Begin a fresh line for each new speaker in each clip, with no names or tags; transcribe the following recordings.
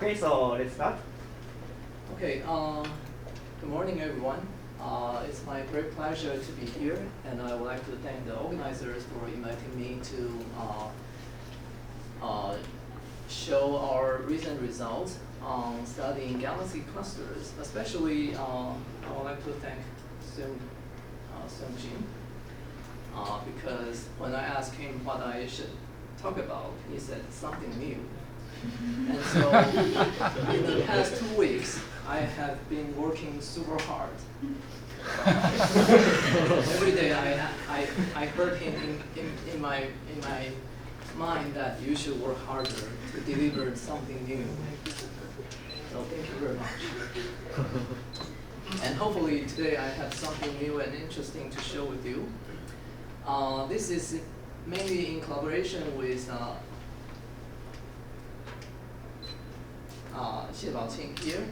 Okay, so let's start.
Okay, good morning, everyone. It's my great pleasure to be here, and I would like to thank the organizers for inviting me to show our recent results on studying galaxy clusters. Especially, I would like to thank Seung Jin, because when I asked him what I should talk about, he said something new. And so, in the past 2 weeks, I have been working super hard. Every day I heard him in my mind that you should work harder to deliver something new. So thank you very much. And hopefully today I have something new and interesting to share with you. This is mainly in collaboration with C0019 here,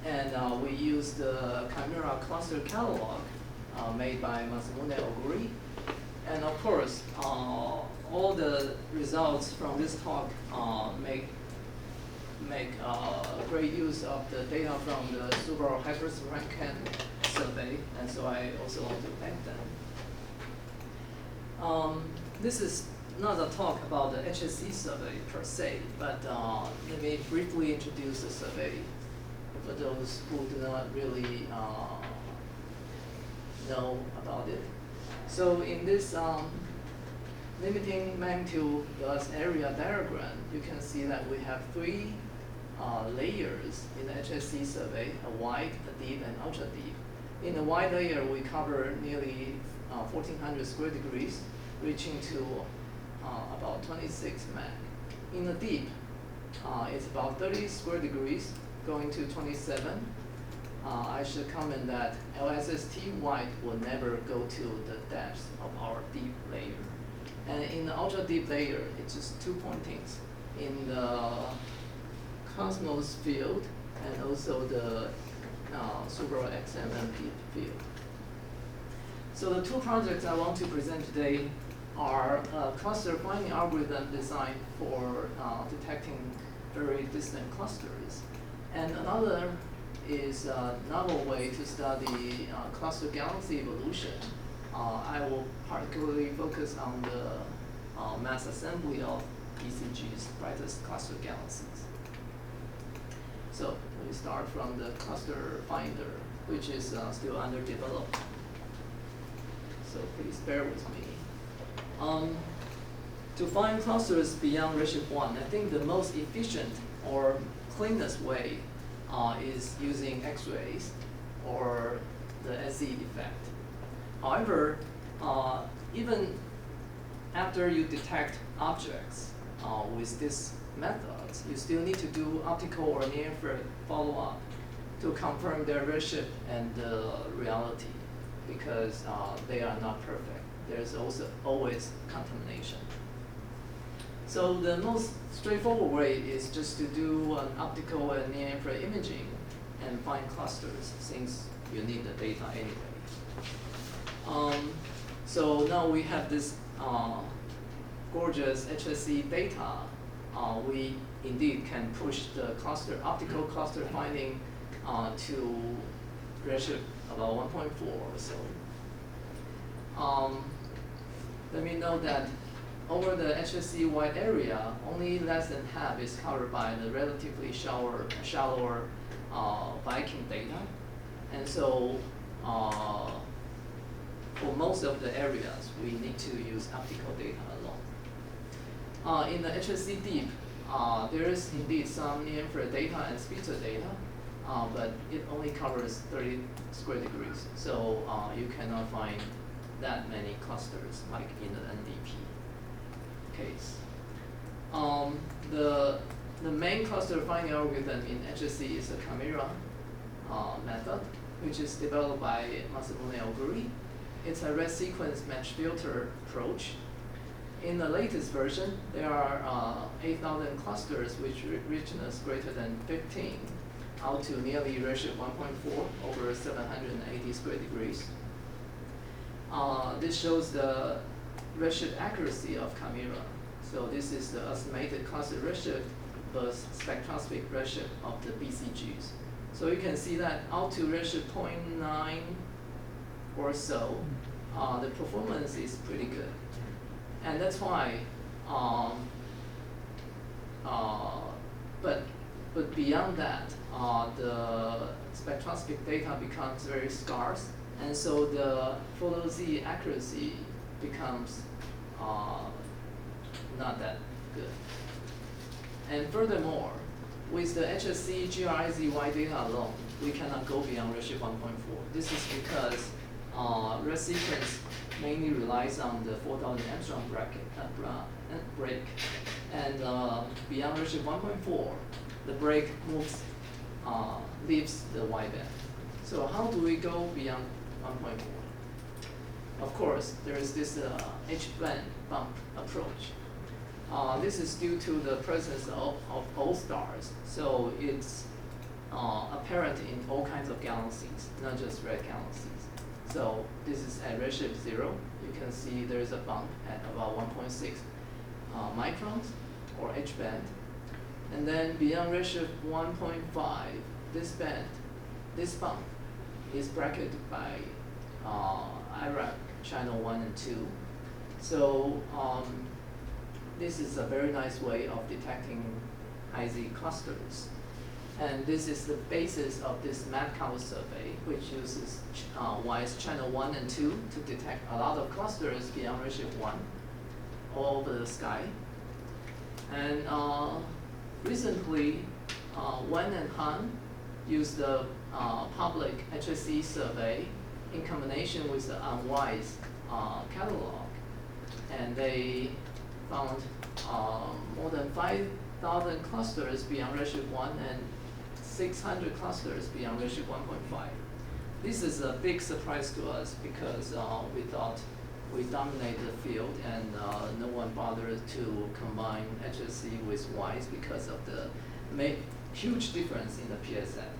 and we use the Chimera cluster catalog made by Masamune Oguri. And of course, all the results from this talk make great use of the data from the Subaru Hyperspectrum survey, and so I also want to thank them. This is not a talk about the HSC survey per se, but let me briefly introduce the survey for those who do not really know about it. So in this limiting magnitude plus area diagram, you can see that we have 3 layers in the HSC survey: a wide, a deep, and ultra deep. In the wide layer, we cover nearly 1,400 square degrees, reaching to about 26 meg. In the deep, it's about 30 square degrees, going to 27. I should comment that LSST wide will never go to the depth of our deep layer. And in the ultra deep layer, it's just 2 pointings in the Cosmos field and also the Subaru XMMP field. So the 2 projects I want to present today are a cluster finding algorithm designed for detecting very distant clusters, and another is a novel way to study cluster galaxy evolution. I will particularly focus on the mass assembly of ECG's brightest cluster galaxies. So we start from the cluster finder, which is still under development. So please bear with me. To find clusters beyond redshift 1, I think the most efficient or cleanest way is using X-rays or the SZ effect. However, even after you detect objects with this method, you still need to do optical or near-infrared follow-up to confirm their redshift and reality, because they are not perfect. There's also always contamination. So the most straightforward way is just to do an optical and near-infrared imaging and find clusters, since you need the data anyway. So now we have this gorgeous HSC data. We indeed can push the optical cluster finding to redshift about 1.4 or so. Let me note that over the HSC wide area, only less than half is covered by the relatively shallower Viking data. And so for most of the areas, we need to use optical data alone. In the HSC deep, there is indeed some near-infrared data and speedster data, but it only covers 30 square degrees. So you cannot find that many clusters like in the NDP case. The main cluster finding algorithm in HSC is the Chimera method, which is developed by Masamune Oguri. It's a red sequence match filter approach. In the latest version, there are 8,000 clusters with richness greater than 15, out to nearly redshift 1.4 over 780 square degrees. This shows the redshift accuracy of Chimera. So this is the estimated cluster redshift the spectroscopic redshift of the BCGs. So you can see that out to redshift 0.9 or so, the performance is pretty good. And that's why, but beyond that, the spectroscopic data becomes very scarce, and so the photo Z accuracy becomes not that good. And furthermore, with the HSC GRIZY data alone, we cannot go beyond redshift 1.4. This is because red sequence mainly relies on the 4,000 Armstrong break, and beyond redshift 1.4, the break moves, leaves the wideband. So how do we go beyond 1.4? Of course, there is this H-band bump approach. This is due to the presence of all stars, so it's apparent in all kinds of galaxies, not just red galaxies. So this is at redshift 0. You can see there is a bump at about 1.6 microns, or H-band. And then beyond redshift 1.5, this bump is bracketed by IRAC channel 1 and 2. So this is a very nice way of detecting IZ clusters. And this is the basis of this MATCOW survey, which uses WISE channel 1 and 2 to detect a lot of clusters beyond redshift 1 all over the sky. And recently, Wen and Han used the public HSC survey in combination with the WISE catalog, and they found more than 5,000 clusters beyond redshift 1 and 600 clusters beyond redshift 1.5. This is a big surprise to us because we thought we dominate the field and no one bothered to combine HSC with WISE because of the huge difference in the PSF.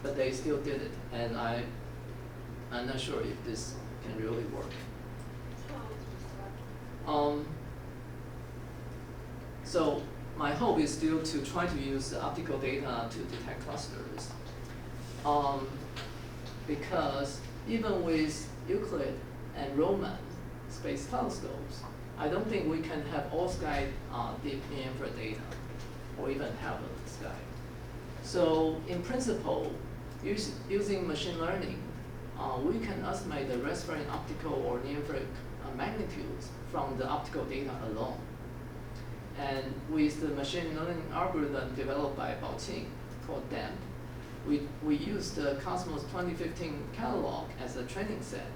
But they still did it, and I'm not sure if this can really work. So my hope is still to try to use the optical data to detect clusters. Because even with Euclid and Roman space telescopes, I don't think we can have all sky deep near-infrared data, or even half of the sky. So in principle, using machine learning, we can estimate the reference optical or near-infrared magnitudes from the optical data alone. And with the machine learning algorithm developed by Baoqing called DAMP, we used the Cosmos 2015 catalog as a training set.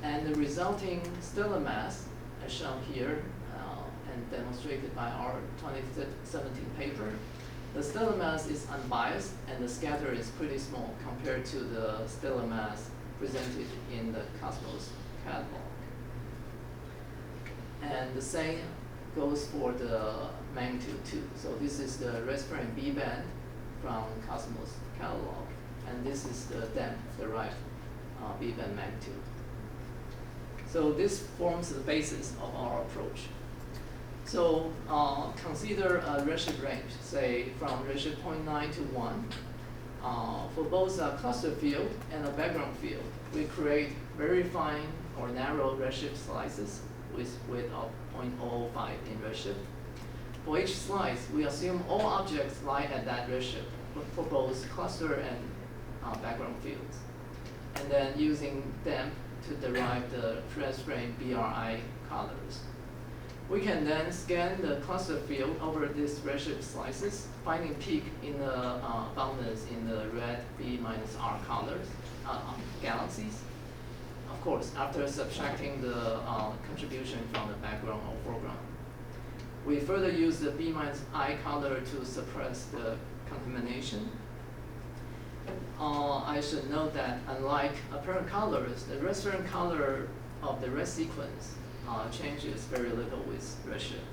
And the resulting stellar mass, as shown here and demonstrated by our 2017 paper, the stellar mass is unbiased and the scatter is pretty small compared to the stellar mass presented in the Cosmos catalog. And the same goes for the magnitude too. So this is the reference B band from Cosmos catalog, and this is the DAMP derived B band magnitude. So this forms the basis of our approach. So consider a redshift range, say from redshift 0.9 to 1. For both a cluster field and a background field, we create very fine or narrow redshift slices with width of 0.05 in redshift. For each slice, we assume all objects lie at that redshift for both cluster and background fields. And then using DAMP to derive the fresh frame BRI colors. We can then scan the cluster field over these redshift slices, finding peak in the boundness in the red B minus R colors, galaxies. Of course, after subtracting the contribution from the background or foreground. We further use the B minus I color to suppress the contamination. I should note that unlike apparent colors, the reference color of the red sequence changes very little with redshift.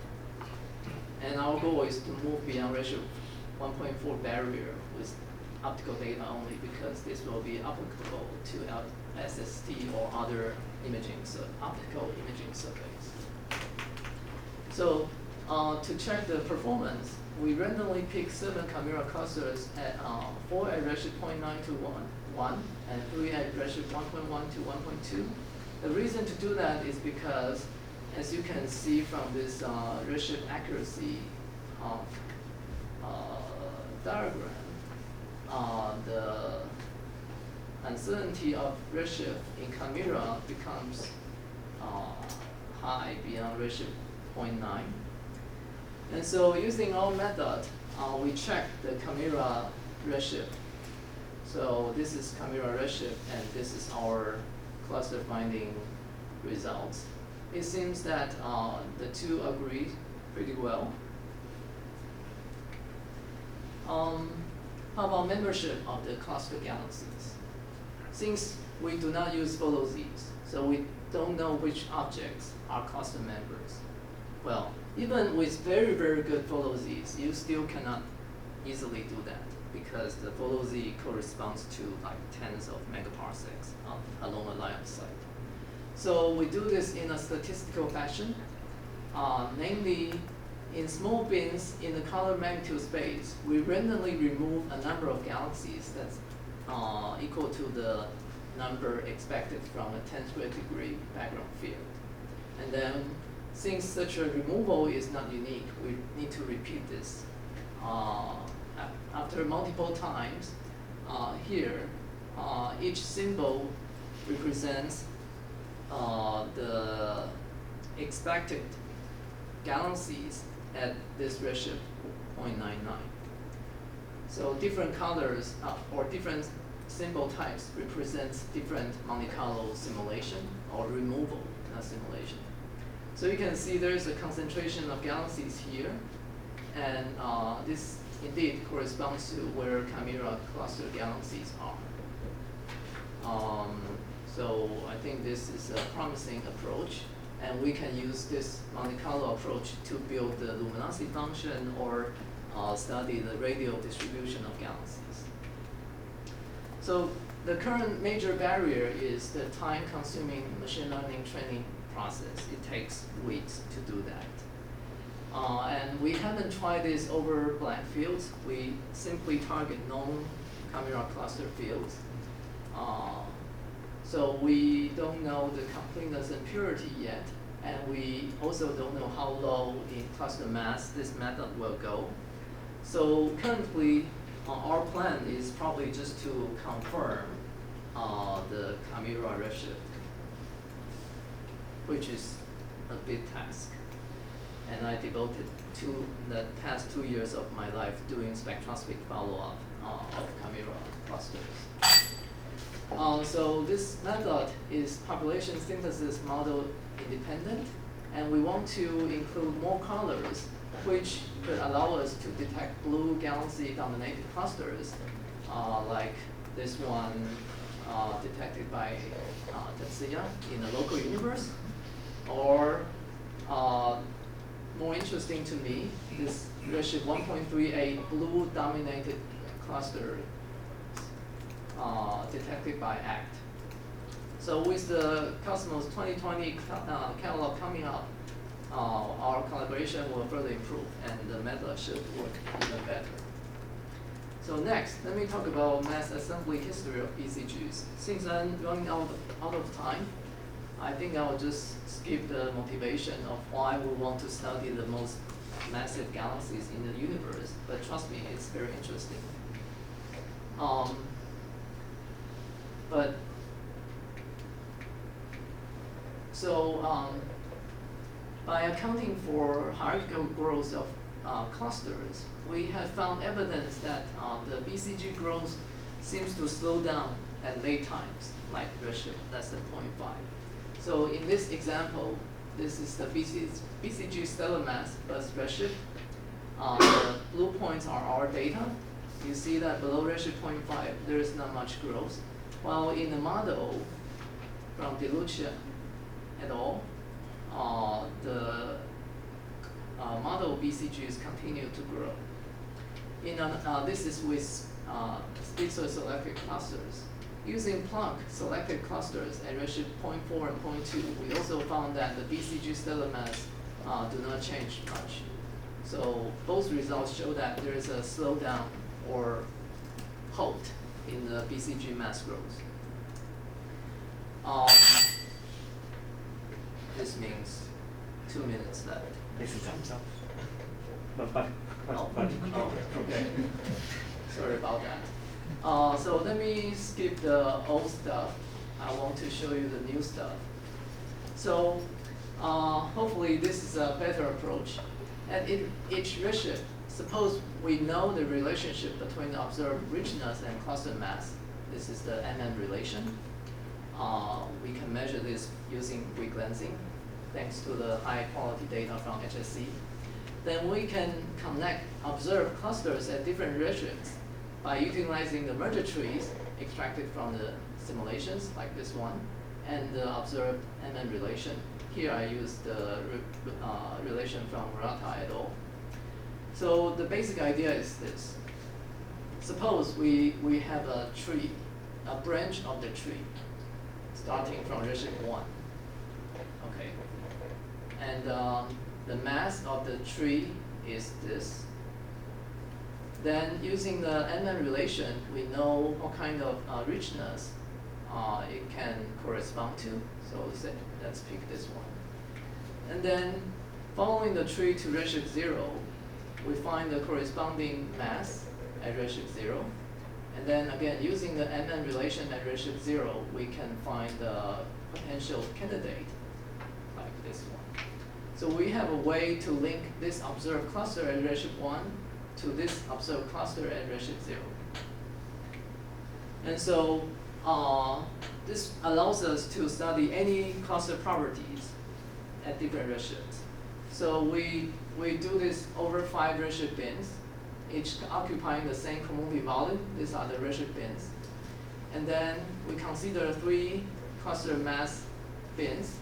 And our goal is to move beyond redshift 1.4 barrier with optical data only, because this will be applicable to SST or other optical imaging surveys. So to check the performance, we randomly pick 7 camera clusters at 4 at redshift 0.9 to 1, and 3 at redshift 1.1 to 1.2. The reason to do that is because, as you can see from this redshift accuracy diagram, the uncertainty of redshift in camera becomes high beyond redshift 0.9. And so using our method, we check the camera redshift. So this is camera redshift, and this is our cluster finding results. It seems that the two agree pretty well. How about membership of the cluster galaxies? Since we do not use photo Z's, so we don't know which objects are cluster members. Well, even with very, very good photo Z's, you still cannot easily do that because the photo Z corresponds to like tens of megaparsecs along a line of sight. So we do this in a statistical fashion, namely in small bins in the color magnitude space, we randomly remove a number of galaxies that's equal to the number expected from a 10 square degree background field. And then, since such a removal is not unique, we need to repeat this. After multiple times, here, each symbol represents the expected galaxies at this redshift 0.99. So different colors or different symbol types represents different Monte Carlo simulation or removal simulation. So you can see there's a concentration of galaxies here, and this indeed corresponds to where camera cluster galaxies are. So I think this is a promising approach, and we can use this Monte Carlo approach to build the luminosity function or study the radial distribution of galaxies. So the current major barrier is the time-consuming machine learning training process. It takes weeks to do that. And we haven't tried this over blank fields. We simply target known camera cluster fields. So we don't know the completeness and purity yet, and we also don't know how low in cluster mass this method will go. So currently, our plan is probably just to confirm the camera redshift, which is a big task. And I devoted the past 2 years of my life doing spectroscopic follow-up of camera clusters. So this method is population synthesis model independent, and we want to include more colors which could allow us to detect blue galaxy-dominated clusters, like this one detected by Tetsuya in the local universe, or more interesting to me, this redshift 1.38 blue-dominated cluster detected by ACT. So with the Cosmos 2020 catalog coming up, our collaboration will further improve, and the method should work even better. So next, let me talk about mass assembly history of BCGs. Since I'm running out of time, I think I'll just skip the motivation of why we want to study the most massive galaxies in the universe, but trust me, it's very interesting. By accounting for hierarchical growth of clusters, we have found evidence that the BCG growth seems to slow down at late times, like redshift less than 0.5. So in this example, this is the BCG stellar mass plus redshift. The blue points are our data. You see that below redshift 0.5, there is not much growth. While in the model from DeLucia et al., the model BCGs continue to grow. This is with spitzer selected clusters. Using Planck selected clusters at redshift 0.4 and 0.2, we also found that the BCG stellar mass do not change much So both results show that there is a slowdown or halt in the BCG mass growth. This means 2 minutes left.
This is
Okay. Sorry about that. So let me skip the old stuff. I want to show you the new stuff. So hopefully this is a better approach. At each redshift, suppose we know the relationship between the observed richness and cluster mass. This is the MN relation. We can measure this using weak lensing, thanks to the high quality data from HSC. Then we can connect observed clusters at different redshifts by utilizing the merger trees extracted from the simulations, like this one, and the observed MN relation. Here I use the relation from Murata et al. So the basic idea is this. Suppose we have a tree, a branch of the tree, starting from redshift 1. Okay. And the mass of the tree is this. Then using the MN relation, we know what kind of richness it can correspond to. So let's pick this one. And then following the tree to redshift 0, we find the corresponding mass at redshift 0. And then again, using the MN relation at redshift 0, we can find the potential candidate, like this one. So we have a way to link this observed cluster at redshift 1 to this observed cluster at redshift 0. And so this allows us to study any cluster properties at different redshifts. So we do this over 5 redshift bins, each occupying the same commodity volume. These are the redshift bins. And then we consider 3 cluster mass bins.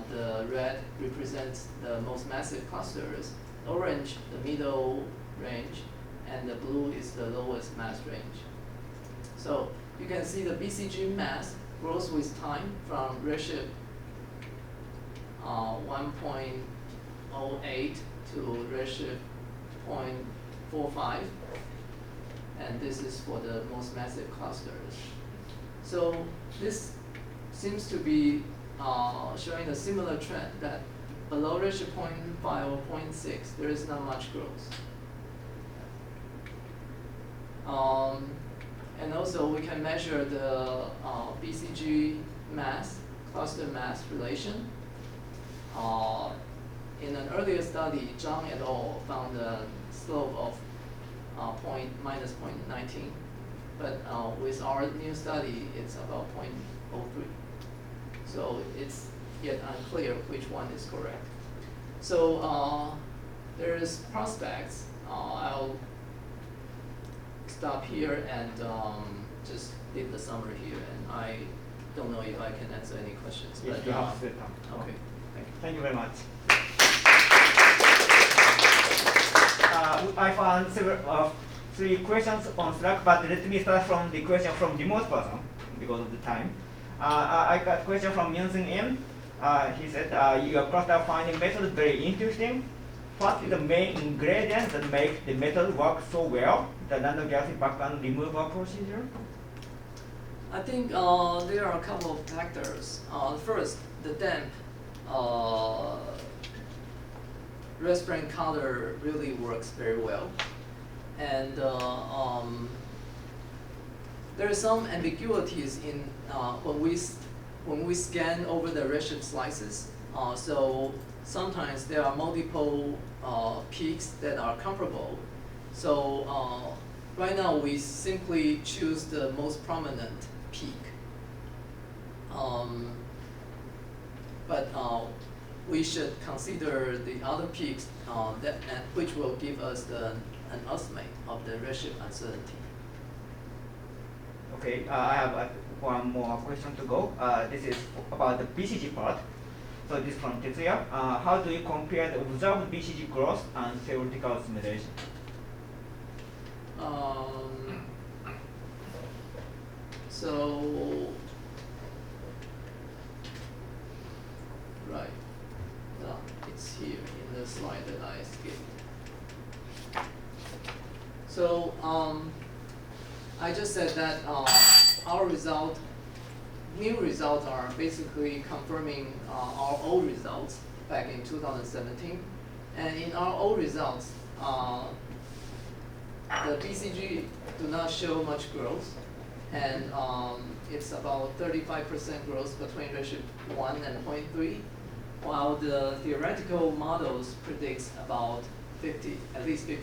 The red represents the most massive clusters, orange the middle range, and the blue is the lowest mass range. So you can see the BCG mass grows with time from redshift 1.08 to redshift 0.45, and this is for the most massive clusters. So this seems to be showing a similar trend that below redshift 0.5 or 0.6, there is not much growth. And also we can measure the BCG mass, cluster mass relation. In an earlier study, Zhang et al. Found a slope of minus 0.19. But with our new study, it's about 0.03. So it's yet unclear which one is correct. So there's prospects. I'll stop here and just leave the summary here. And I don't know if I can answer any questions.
Yes,
but,
you have the time.
Okay, thank you.
Thank you very much. I found 3 questions on Slack, but let me start from the question from remote person because of the time. I got a question from Yunsen M. He said, your cluster finding method is very interesting. What is the main ingredient that makes the method work so well, the nanogastric background removal procedure?
I think there are a couple of factors. First, the damp red-spring color really works very well. And there are some ambiguities in when we scan over the redshift slices. So sometimes there are multiple peaks that are comparable. So right now we simply choose the most prominent peak. But we should consider the other peaks which will give us an estimate of the redshift uncertainty.
Okay, I have one more question to go. This is about the BCG part. So this is from Tetsuya. How do you compare the observed BCG growth and theoretical simulation?
So, right, it's here in the slide that I skipped. So I just said that our new results are basically confirming our old results back in 2017. And in our old results, the BCG do not show much growth, and it's about 35% growth between ratio 1 and 0.3, while the theoretical models predicts about 50, at least 50%.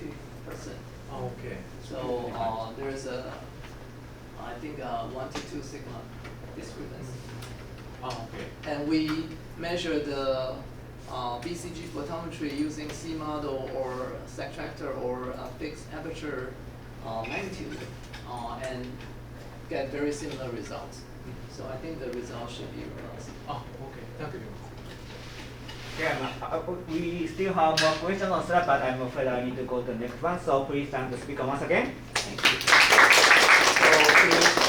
Okay.
So there's I think 1 to 2 sigma discrepancy.
Okay.
And we measure the BCG photometry using C model or Spectractor or a fixed aperture magnitude and get very similar results. So I think the results should be robust.
Okay. Thank you.
Yeah, we still have more questions on Slack, but I'm afraid I need to go to the next one. So please thank the speaker once again.
Thank you.
So please